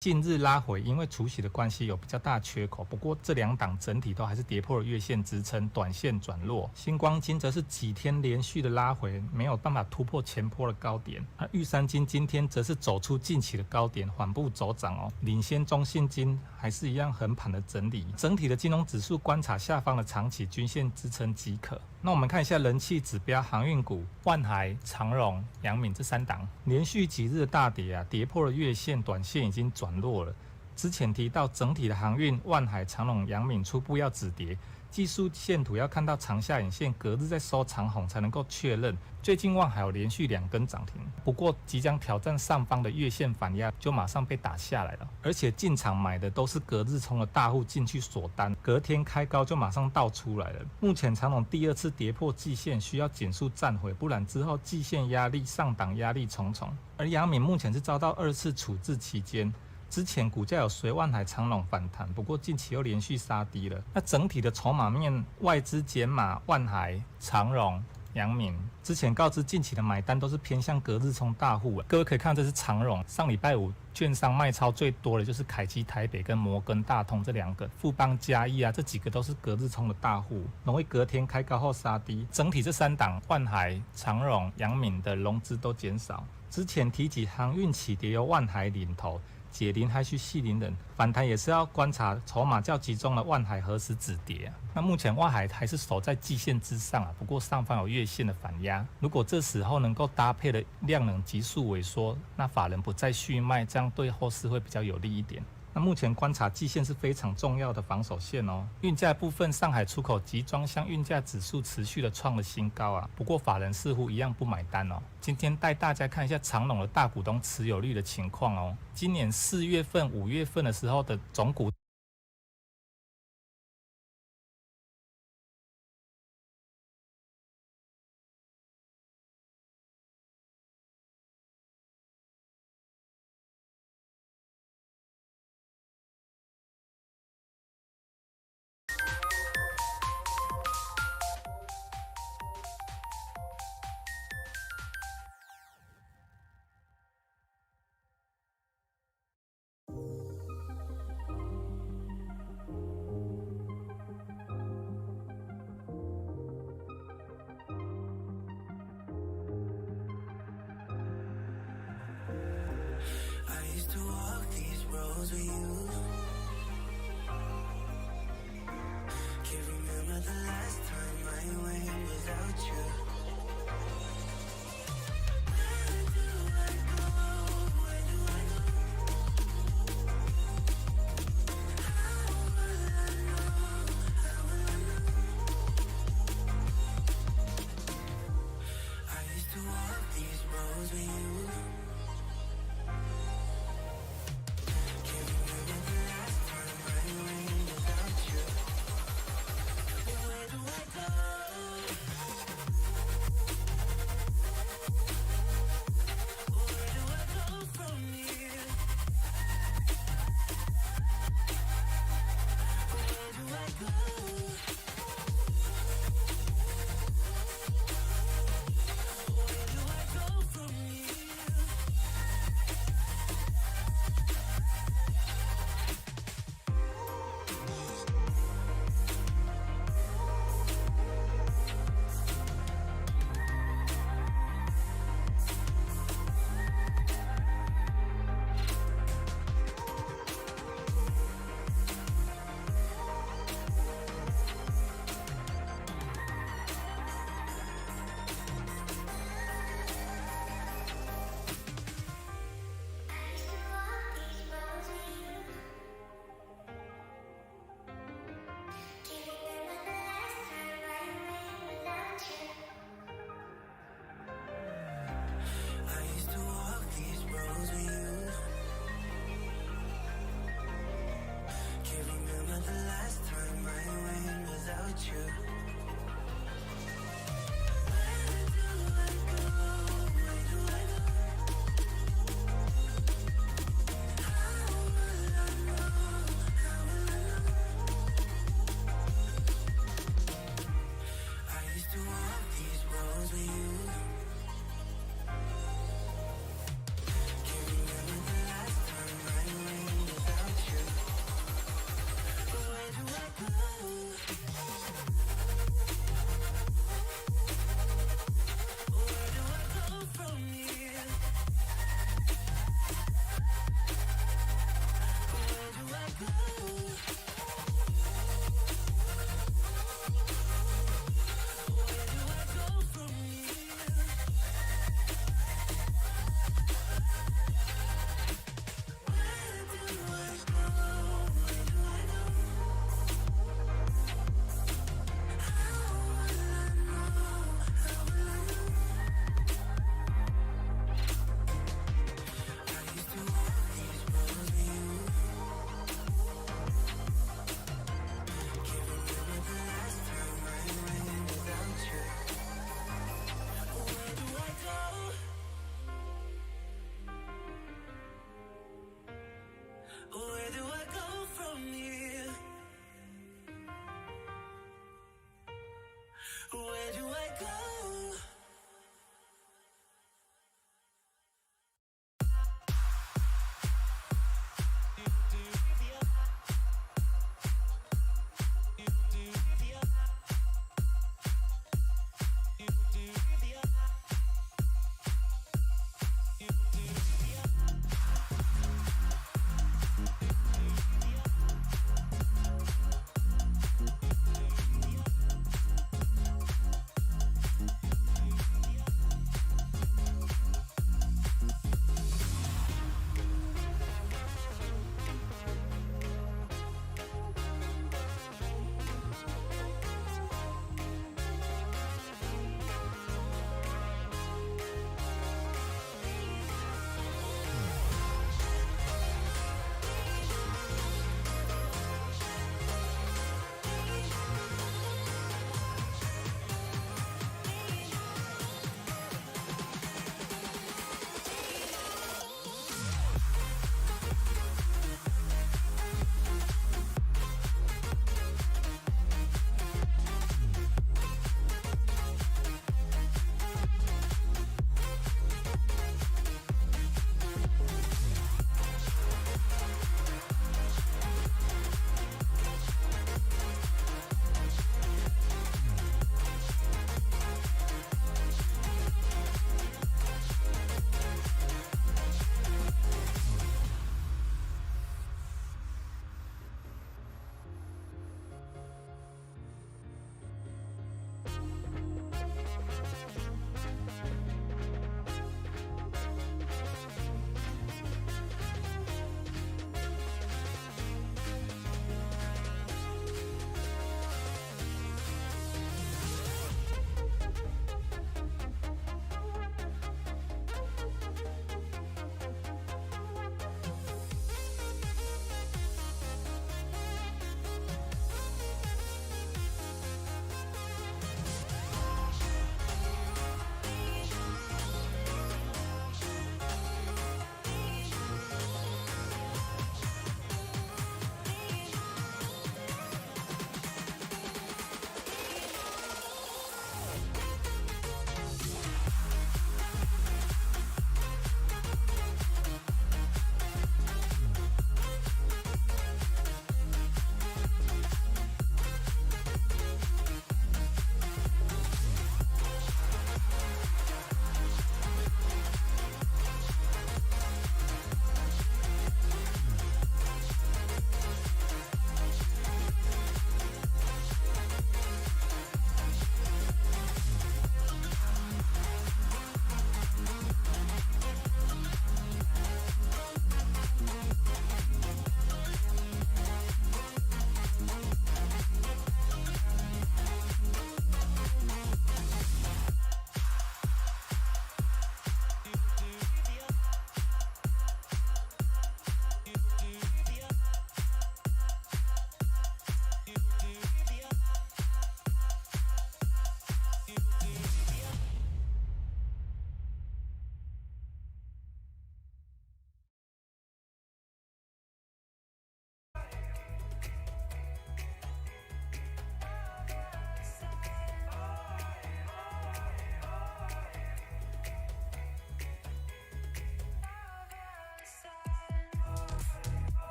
近日拉回，因为除息的关系有比较大缺口，不过这两档整体都还是跌破了月线支撑，短线转弱。星光金则是几天连续的拉回，没有办法突破前波的高点。而玉山金今天则是走出近期的高点，缓步走涨哦，领先中信金还是一样横盘的整理。整体的金融指数观察下方的长期均线支撑即可。那我们看一下人气指标，航运股万海、长荣、阳明这三档连续几日的大跌啊，跌破了月线，短线已经转弱了。之前提到整体的航运、万海、长荣、阳明初步要止跌，技术线图要看到长下影线隔日再收长红才能够确认。最近万海有连续2根涨停，不过即将挑战上方的月线反压，就马上被打下来了。而且进场买的都是隔日冲的大户进去锁单，隔天开高就马上倒出来了。目前长荣第2次跌破季线，需要减速站回，不然之后季线压力、上档压力重重。而阳明目前是遭到2次处置期间。之前股价有随万海、长荣反弹，不过近期又连续杀低了。那整体的筹码面，外资减码万海、长荣、阳明。之前告知近期的买单都是偏向隔日冲大户，各位可以看这是长荣，上礼拜五券商卖超最多的就是凯基台北跟摩根大通这2个，富邦嘉义啊这几个都是隔日冲的大户，容易隔天开高后杀低。整体这3档万海、长荣、阳明的融资都减少。之前提及航运起跌由万海领头。解铃还须系铃人，反弹也是要观察筹码较集中的万海何时止跌啊。那目前万海还是守在季线之上啊，不过上方有月线的反压。如果这时候能够搭配的量能急速萎缩，那法人不再续卖，这样对后市会比较有利一点。那目前观察季线是非常重要的防守线哦。运价部分，上海出口集装箱运价指数持续的创了新高啊，不过法人似乎一样不买单哦。今天带大家看一下长荣的大股东持有率的情况哦。今年4月份、5月份的时候的总股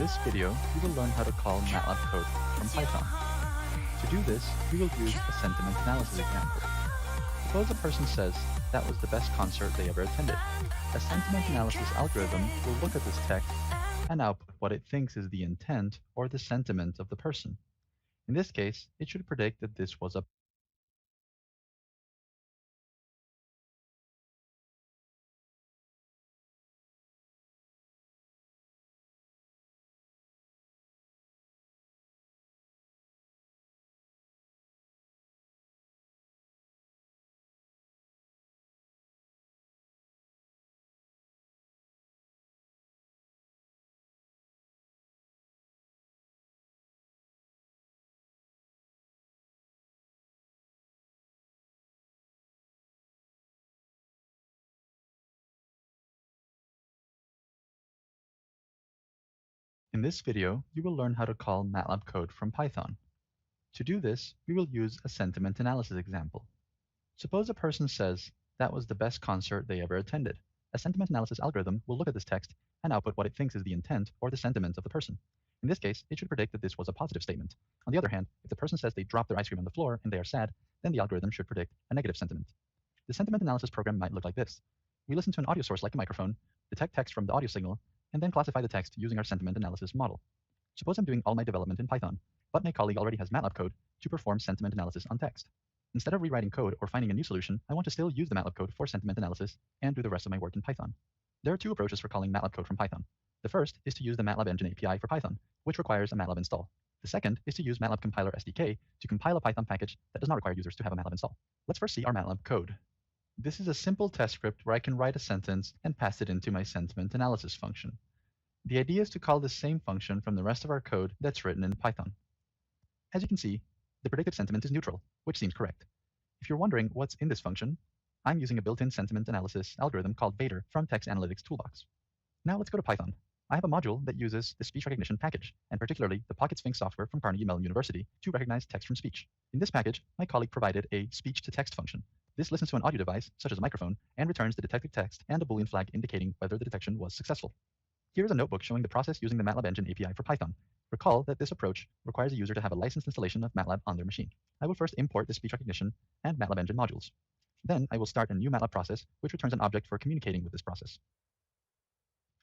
this video, we will learn how to call MATLAB code from Python. To do this, we will use a sentiment analysis example. Suppose a person says that was the best concert they ever attended. A sentiment analysis algorithm will look at this text and output what it thinks is the intent or the sentiment of the person. In this case, it should predict that this was a In this video, you will learn how to call MATLAB code from Python. To do this, we will use a sentiment analysis example. Suppose a person says that was the best concert they ever attended. A sentiment analysis algorithm will look at this text and output what it thinks is the intent or the sentiment of the person. In this case, it should predict that this was a positive statement. On the other hand, if the person says they dropped their ice cream on the floor and they are sad, then the algorithm should predict a negative sentiment. The sentiment analysis program might look like this. We listen to an audio source like a microphone, detect text from the audio signal, and then classify the text using our sentiment analysis model. Suppose I'm doing all my development in Python, but my colleague already has MATLAB code to perform sentiment analysis on text. Instead of rewriting code or finding a new solution, I want to still use the MATLAB code for sentiment analysis and do the rest of my work in Python. There are two approaches for calling MATLAB code from Python. The first is to use the MATLAB Engine API for Python, which requires a MATLAB install. The second is to use MATLAB Compiler SDK to compile a Python package that does not require users to have a MATLAB install. Let's first see our MATLAB code. This is a simple test script where I can write a sentence and pass it into my sentiment analysis function. The idea is to call the same function from the rest of our code that's written in Python. As you can see, the predicted sentiment is neutral, which seems correct. If you're wondering what's in this function, I'm using a built-in sentiment analysis algorithm called Vader from Text Analytics Toolbox. Now let's go to Python. I have a module that uses the speech recognition package, and particularly the Pocket Sphinx software from Carnegie Mellon University to recognize text from speech. In this package, my colleague provided a speech-to-text function. This listens to an audio device, such as a microphone, and returns the detected text and a Boolean flag indicating whether the detection was successful. Here is a notebook showing the process using the MATLAB Engine API for Python. Recall that this approach requires a user to have a licensed installation of MATLAB on their machine. I will first import the speech recognition and MATLAB Engine modules. Then I will start a new MATLAB process, which returns an object for communicating with this process.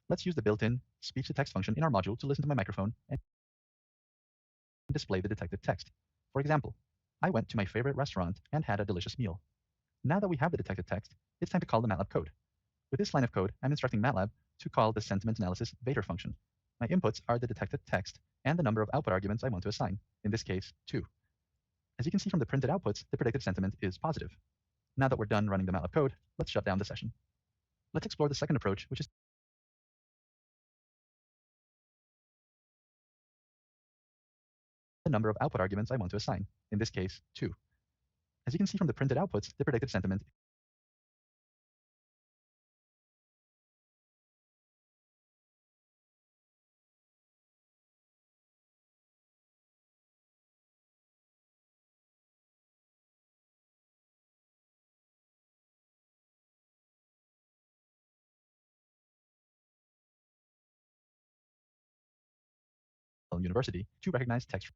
Let's use the built-in speech-to-text function in our module to listen to my microphone and display the detected text. For example, I went to my favorite restaurant and had a delicious meal. Now that we have the detected text, it's time to call the MATLAB code. With this line of code, I'm instructing MATLAB to call the sentiment analysis Vader function. My inputs are the detected text and the number of output arguments I want to assign, in this case, 2. As you can see from the printed outputs, the predicted sentiment is positive. Now that we're done running the MATLAB code, let's shut down the session. Let's explore the second approach, which is the number of output arguments I want to assign, in this case, 2. As you can see from the printed outputs, the predicted sentiment University to recognize text